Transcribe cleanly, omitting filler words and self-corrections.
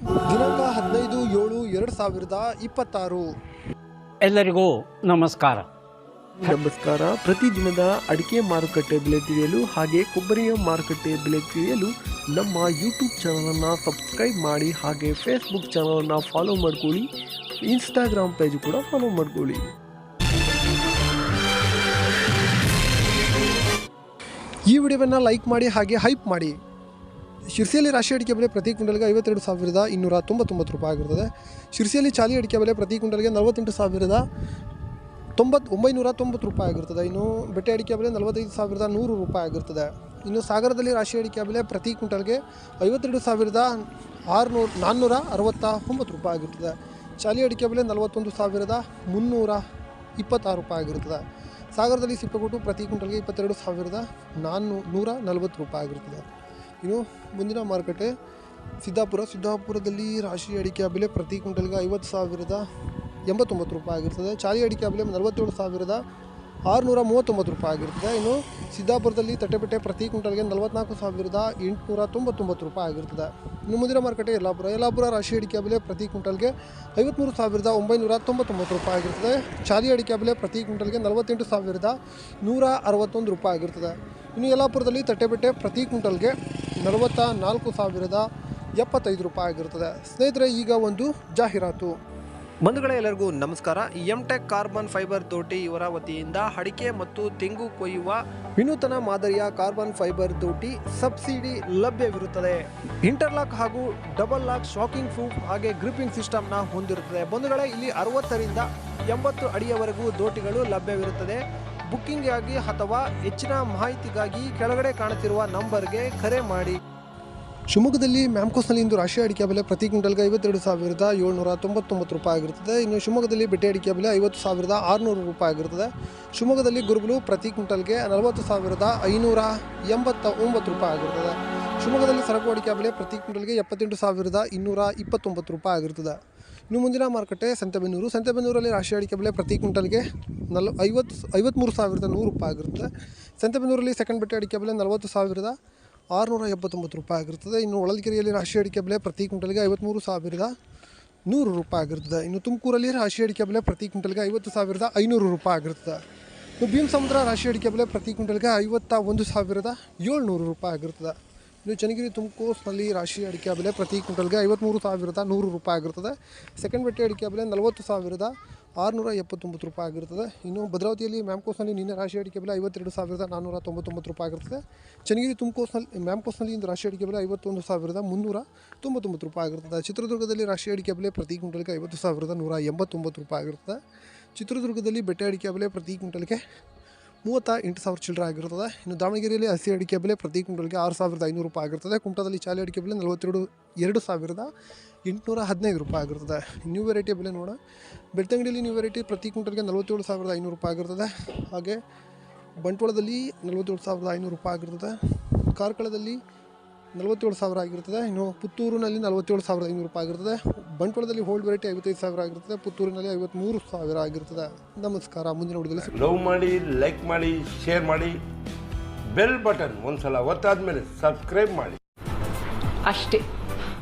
ದಿನಾಂಕ 15/7/2026. ಎಲ್ಲರಿಗೂ ನಮಸ್ಕಾರ. ಪ್ರತಿದಿನದ ಅಡಿಕೆ ಮಾರುಕಟ್ಟೆ ಬೆಲೆ ತಿಳಿಯಲು ಹಾಗೆ ಕೊಬ್ಬರಿಯ ಮಾರುಕಟ್ಟೆ ಬೆಲೆ ತಿಳಿಯಲು ನಮ್ಮ ಯೂಟ್ಯೂಬ್ ಚಾನಲನ್ನು ಸಬ್ಸ್ಕ್ರೈಬ್ ಮಾಡಿ, ಹಾಗೆ ಫೇಸ್ಬುಕ್ ಚಾನಲನ್ನು ಫಾಲೋ ಮಾಡ್ಕೊಳ್ಳಿ, ಇನ್ಸ್ಟಾಗ್ರಾಮ್ ಪೇಜ್ ಕೂಡ ಫಾಲೋ ಮಾಡ್ಕೊಳ್ಳಿ. ಈ ವಿಡಿಯೋವನ್ನು ಲೈಕ್ ಮಾಡಿ ಹಾಗೆ ಹೈಪ್ ಮಾಡಿ. ಶಿರ್ಸಿಯಲ್ಲಿ ರಾಶಿ ಅಡಿಕೆ ಬೆಲೆ ಪ್ರತಿ ಕ್ವಿಂಟಲ್ಗೆ 52,299 ರೂಪಾಯಿ ಆಗಿರ್ತದೆ. ಶಿರ್ಸಿಯಲ್ಲಿ ಚಾಲಿ ಅಡಿಕೆ ಬೆಲೆ ಪ್ರತಿ ಕ್ವಿಂಟಲ್ಗೆ 48,990 ರೂಪಾಯಿ ಆಗಿರ್ತದೆ. ಇನ್ನು ಬೆಟ್ಟೆ ಅಡಿಕೆ ಬೆಲೆ 45,100 ರೂಪಾಯಿ ಆಗಿರ್ತದೆ. ಇನ್ನು ಸಾಗರದಲ್ಲಿ ರಾಶಿ ಅಡಿಕೆ ಬೆಲೆ ಪ್ರತಿ ಕ್ವಿಂಟಲ್ಗೆ 52,469 ರೂಪಾಯಿ ಆಗಿರ್ತದೆ. ಚಾಲಿ ಅಡಿಕೆ ಬೆಲೆ 41,326 ರೂಪಾಯಿ ಆಗಿರ್ತದೆ. ಸಾಗರದಲ್ಲಿ ಸಿಪ್ಪೆಗೊಟ್ಟು ಪ್ರತಿ ಕ್ವಿಂಟಲ್ಗೆ 22,440 ರೂಪಾಯಿ ಆಗಿರ್ತದೆ. ಇನ್ನು ಮುಂದಿನ ಮಾರುಕಟ್ಟೆ ಸಿದ್ದಾಪುರದಲ್ಲಿ ರಾಶಿ ಅಡಿಕೆ ಬೆಲೆ ಪ್ರತಿ ಕ್ವಿಂಟಲ್ಗೆ 50,089 ರೂಪಾಯಿ ಆಗಿರ್ತದೆ. ಚಾಲಿ ಅಡಿಕೆ ಬೆಲೆ 47,639 ರೂಪಾಯಿ ಆಗಿರ್ತದೆ. ಇನ್ನು ಸಿದ್ದಾಪುರದಲ್ಲಿ ತಟ್ಟೆಬೆಟ್ಟೆ ಪ್ರತಿ ಕ್ವಿಂಟಲ್ಗೆ 44,899 ರೂಪಾಯಿ ಆಗಿರ್ತದೆ. ಇನ್ನು ಮುಂದಿನ ಮಾರುಕಟ್ಟೆ ಯಲ್ಲಾಪುರ ರಾಶಿ ಅಡಿಕೆ ಬೆಲೆ ಪ್ರತಿ ಕ್ವಿಂಟಲ್ಗೆ 53,999 ರೂಪಾಯಿ ಆಗಿರ್ತದೆ. ಚಾಲಿ ಅಡಿಕೆ ಬೆಲೆ ಪ್ರತಿ ಕ್ವಿಂಟಲ್ಗೆ 48,161 ರೂಪಾಯಿ ಆಗಿರ್ತದೆ. ಇನ್ನು ಯಲ್ಲಾಪುರದಲ್ಲಿ ತಟ್ಟೆಬೆಟ್ಟೆ ಪ್ರತಿ ಕ್ವಿಂಟಲ್ಗೆ 44,075 ರೂಪಾಯಿ ಆಗಿರ್ತದೆ. ಸ್ನೇಹಿತರೆ, ಈಗ ಒಂದು ಜಾಹೀರಾತು. ಬಂಧುಗಳೇ, ಎಲ್ಲರಿಗೂ ನಮಸ್ಕಾರ. ಎಂಟೆಕ್ ಕಾರ್ಬನ್ ಫೈಬರ್ ತೋಟಿ ಇವರ ವತಿಯಿಂದ ಅಡಿಕೆ ಮತ್ತು ತೆಂಗು ಕೊಯ್ಯುವ ವಿನೂತನ ಮಾದರಿಯ ಕಾರ್ಬನ್ ಫೈಬರ್ ತೋಟಿ ಸಬ್ಸಿಡಿ ಲಭ್ಯವಿರುತ್ತದೆ. ಇಂಟರ್ಲಾಕ್ ಹಾಗೂ ಡಬಲ್ ಲಾಕ್ ಶಾಕಿಂಗ್ ಪ್ರೂಫ್ ಹಾಗೆ ಗ್ರಿಪ್ಪಿಂಗ್ ಸಿಸ್ಟಮ್ನ ಹೊಂದಿರುತ್ತದೆ. ಬಂಧುಗಳೇ, ಇಲ್ಲಿ 60ರಿಂದ 80 ಅಡಿಯವರೆಗೂ ದೋಟಿಗಳು ಲಭ್ಯವಿರುತ್ತದೆ. ಬುಕ್ಕಿಂಗ್ಗಾಗಿ ಅಥವಾ ಹೆಚ್ಚಿನ ಮಾಹಿತಿಗಾಗಿ ಕೆಳಗಡೆ ಕಾಣುತ್ತಿರುವ ನಂಬರ್ಗೆ ಕರೆ ಮಾಡಿ. ಶಿವಮೊಗ್ಗದಲ್ಲಿ ಮ್ಯಾಮ್ಕೋಸ್ನಲ್ಲಿ ಇಂದು ರಾಶಿ ಅಡಿಕೆ ಬೆಲೆ ಪ್ರತಿ ಕ್ವಿಂಟಲ್ಗೆ 52,799 ರೂಪಾಯಿ ಆಗಿರ್ತದೆ. ಇನ್ನು ಶಿವಮೊಗ್ಗದಲ್ಲಿ ಬೆಟ್ಟೆ ಅಡಿಕೆ ಬೆಲೆ 50,600 ರೂಪಾಯಿ ಆಗಿರ್ತದೆ. ಶಿವಮೊಗ್ಗದಲ್ಲಿ ಗುರುಗಳು ಪ್ರತಿ ಕ್ವಿಂಟಲ್ಗೆ 40,589 ರೂಪಾಯಿ ಆಗಿರ್ತದೆ. ಶಿವಮೊಗ್ಗದಲ್ಲಿ ಸರಕು ಅಡಿಕೆ ಬೆಲೆ ಪ್ರತಿ ಕ್ವಿಂಟಲ್ಗೆ 78,229 ರೂಪಾಯಿ ಆಗಿರ್ತದೆ. ಇನ್ನು ಮುಂದಿನ ಮಾರುಕಟ್ಟೆ ಸಂತೆಬೆನ್ನೂರಲ್ಲಿ ರಾಶಿ ಅಡಿಕೆ ಬೆಲೆ ಪ್ರತಿ ಕ್ವಿಂಟಲ್ಗೆ 53,100 ರೂಪಾಯಿ ಆಗಿರ್ತದೆ. ಸಂತೆಬೆನ್ನೂರಲ್ಲಿ ಸೆಕೆಂಡ್ ಬೆಟ್ಟೆ ಅಡಿಕೆ ಬೆಲೆ 40,679 ರೂಪಾಯಿ ಆಗಿರ್ತದೆ. ಇನ್ನು ಹೊಳಲ್ಕೆರೆಯಲ್ಲಿ ರಾಶಿ ಅಡಿಕೆ ಬೆಲೆ ಪ್ರತಿ ಕ್ವಿಂಟಲ್ಗೆ 53,100 ರೂಪಾಯಿ ಆಗಿರ್ತದೆ. ಇನ್ನು ತುಮಕೂರಲ್ಲಿ ರಾಶಿ ಅಡಿಕೆ ಬೆಲೆ ಪ್ರತಿ ಕ್ವಿಂಟಲ್ಗೆ 50,500 ರೂಪಾಯಿ ಆಗಿರ್ತದೆ. ಇನ್ನು ಭೀಮಸಮುದ್ರ ರಾಶಿ ಅಡಿಕೆ ಬೆಲೆ ಪ್ರತಿ ಕ್ವಿಂಟಲ್ಗೆ 51,700 ರೂಪಾಯಿ ಆಗಿರ್ತದೆ. ಇನ್ನು ಚನ್ನಗಿರಿ ತುಮಕೂರಿನಲ್ಲಿ ರಾಶಿ ಅಡಿಕೆ ಬೆಲೆ ಪ್ರತಿ ಕ್ವಿಂಟಲ್ಗೆ 53,100 ರೂಪಾಯಿ ಆಗಿರ್ತದೆ. ಸೆಕೆಂಡ್ ಬೆಟ್ಟೆ ಅಡಿಕೆ ಬೆಲೆ 40,679 ರೂಪಾಯಿ ಆಗಿರ್ತದೆ. ಇನ್ನು ಭದ್ರಾವತಿಯಲ್ಲಿ ಮ್ಯಾಮ್ಕೋಸ್ನಲ್ಲಿ ನಿನ್ನೆ ರಾಶಿ ಅಡಿಕೆ ಬೆಲೆ 52,499 ರೂಪಾಯಿ ಆಗಿರ್ತದೆ. ಚನ್ನಗಿರಿ ಮ್ಯಾಮ್ಕೋಸ್ನಲ್ಲಿ ಇಂದು ರಾಶಿ ಅಡಿಕೆ ಬೆಲೆ 51,399 ರೂಪಾಯಿ ಆಗಿರ್ತದೆ. ಚಿತ್ರದುರ್ಗದಲ್ಲಿ ರಾಶಿ ಅಡಿಕೆ ಬೆಲೆ ಪ್ರತಿ ಕ್ವಿಂಟಲ್ಗೆ 50,189 ರೂಪಾಯಿ ಆಗಿರ್ತದೆ. ಚಿತ್ರದುರ್ಗದಲ್ಲಿ ಬೆಟ್ಟೆ ಅಡಿಕೆ ಬೆಲೆ ಪ್ರತಿ ಕ್ವಿಂಟಲ್ಗೆ 38,000 ಚಿಲ್ಲರೆ ಆಗಿರ್ತದೆ. ಇನ್ನು ದಾವಣಗೆರೆಯಲ್ಲಿ ಹಸಿ ಅಡಿಕೆ ಬೆಲೆ ಪ್ರತಿ ಕ್ವಿಂಟಲ್ಗೆ 6,500 ರೂಪಾಯಿ ಆಗಿರ್ತದೆ. ಕುಮಟಾದಲ್ಲಿ ಚಾಲಿ ಅಡಿಕೆ ಬೆಲೆ 2,815 ರೂಪಾಯಿ ಆಗಿರ್ತದೆ. ನ್ಯೂ ವೆರೈಟಿ ಬೆಲೆ ನೋಡ, ಬೆಳ್ತಂಗಡಿಯಲ್ಲಿ ನ್ಯೂ ವೆರೈಟಿ ಪ್ರತಿ ಕ್ವಿಂಟಲ್ಗೆ 47,500 ರೂಪಾಯಿ ಆಗಿರ್ತದೆ. ಹಾಗೆ ಬಂಟ್ವಾಳದಲ್ಲಿ 47,500 ರೂಪಾಯಿ ಆಗಿರ್ತದೆ. ಕಾರ್ಕಳದಲ್ಲಿ 47,000 ಆಗಿರ್ತದೆ. ಇನ್ನು ಪುತ್ತೂರಿನಲ್ಲಿ 47,500 ರೂಪಾಯಿ ಆಗಿರ್ತದೆ. ಬಂಟ್ವಾಳದಲ್ಲಿ ಹೋಲ್ಡ್ ವೆರೈಟಿ 55,000 ಆಗಿರ್ತದೆ. ಪುತ್ತೂರಿನಲ್ಲಿ 53,000 ಆಗಿರ್ತದೆ. ನಮಸ್ಕಾರ. ಮುಂದಿನ ವಿಡಿಯೋದಲ್ಲಿ ಲವ್ ಮಾಡಿ, ಲೈಕ್ ಮಾಡಿ, ಶೇರ್ ಮಾಡಿ, ಬೆಲ್ ಬಟನ್ ಒಂದ್ಸಲ ಒತ್ತಾದ್ಮೇಲೆ ಸಬ್ಸ್ಕ್ರೈಬ್ ಮಾಡಿ ಅಷ್ಟೇ.